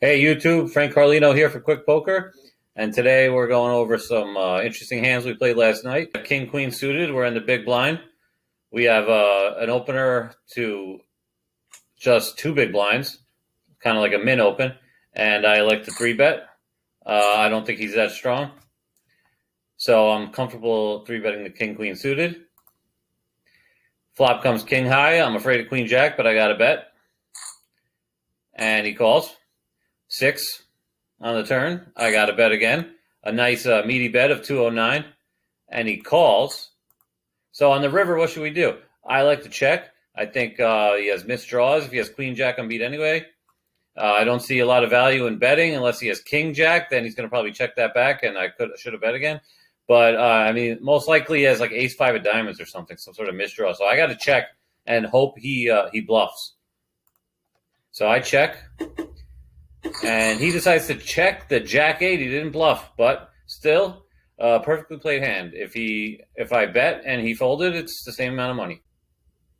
Hey YouTube, Frank Carlino here for Quick Poker, and today we're going over some interesting hands we played last night. King Queen suited, we're in the big blind. We have an opener to just two big blinds, kind of like a min open, and I like to 3-bet. I don't think he's that strong, so I'm comfortable 3-betting the King Queen suited. Flop comes King high. I'm afraid of Queen Jack, but I got to bet, and he calls. 6 on the turn. I got to bet again. A nice meaty bet of 209. And he calls. So on the river, what should we do? I like to check. I think he has missed draws. If he has Queen Jack, I'm beat anyway. I don't see a lot of value in betting unless he has King Jack. Then he's going to probably check that back, and I should have bet again. But, I mean, most likely he has like Ace 5 of diamonds or something, some sort of misdraw. So I got to check and hope he bluffs. So I check. And he decides to check the Jack 8. He didn't bluff, but still, perfectly played hand. If I bet and he folded, it's the same amount of money.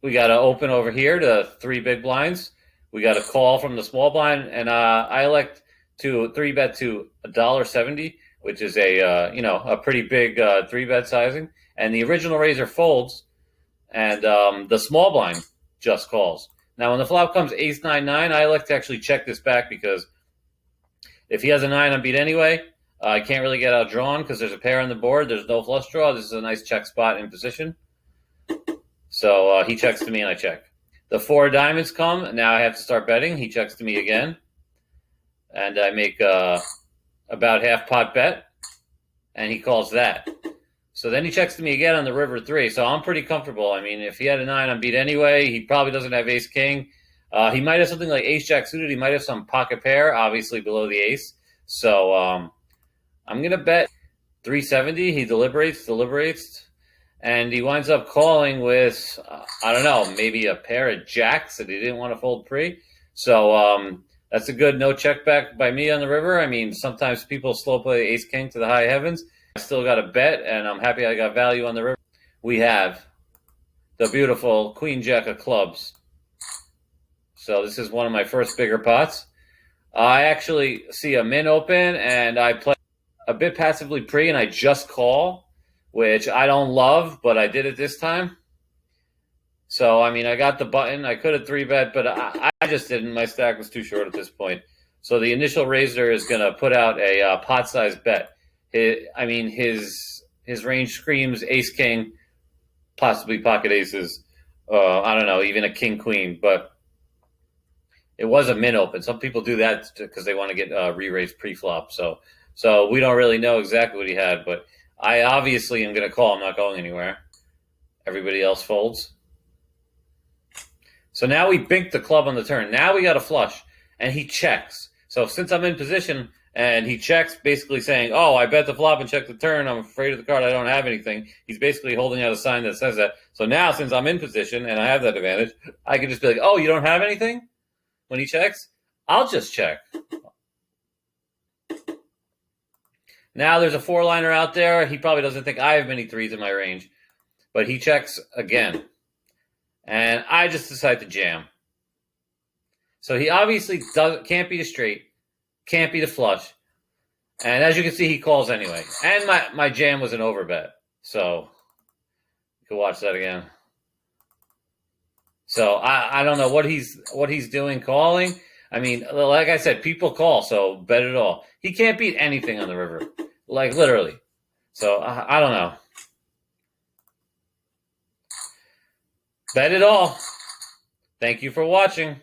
We got to open over here to 3 big blinds. We got a call from the small blind, and I like to 3-bet to $1.70, which is a pretty big 3-bet sizing. And the original raiser folds, and the small blind just calls. Now, when the flop comes Ace 9-9, I like to actually check this back because if he has a 9, I'm beat anyway. I can't really get outdrawn because there's a pair on the board. There's no flush draw. This is a nice check spot in position. So he checks to me and I check. The 4 diamonds come. And now I have to start betting. He checks to me again. And I make about half pot bet. And he calls that. So then he checks to me again on the river 3. So I'm pretty comfortable. I mean, if he had a 9, I'm beat anyway. He probably doesn't have Ace King. He might have something like Ace Jack suited. He might have some pocket pair, obviously below the ace. So I'm going to bet 370. He deliberates, and he winds up calling with, I don't know, maybe a pair of jacks that he didn't want to fold pre. So that's a good no check back by me on the river. I mean, sometimes people slow play Ace King to the high heavens. I still got a bet, and I'm happy I got value on the river. We have the beautiful Queen Jack of clubs. So this is one of my first bigger pots. I actually see a min open, and I play a bit passively pre, and I just call, which I don't love, but I did it this time. So, I mean, I got the button. I could have 3-bet, but I just didn't. My stack was too short at this point. So the initial raiser is going to put out a pot-sized bet. His range screams Ace King, possibly pocket aces. I don't know, even a King Queen, but it was a min open. Some people do that because they want to get re-raised pre-flop. So we don't really know exactly what he had, but I obviously am going to call. I'm not going anywhere. Everybody else folds. So now we bink the club on the turn. Now we got a flush, and he checks. So since I'm in position and he checks, basically saying, oh, I bet the flop and check the turn. I'm afraid of the card. I don't have anything. He's basically holding out a sign that says that. So now since I'm in position and I have that advantage, I can just be like, oh, you don't have anything? When he checks, I'll just check. Now there's a 4-liner out there. He probably doesn't think I have many 3s in my range, but he checks again. And I just decide to jam. So he obviously can't beat a straight, can't beat a flush. And as you can see, he calls anyway. And my jam was an overbet. So you can watch that again. So I don't know what he's doing calling. I mean, like I said, people call, so bet it all. He can't beat anything on the river, like literally. So I don't know. Bet it all. Thank you for watching.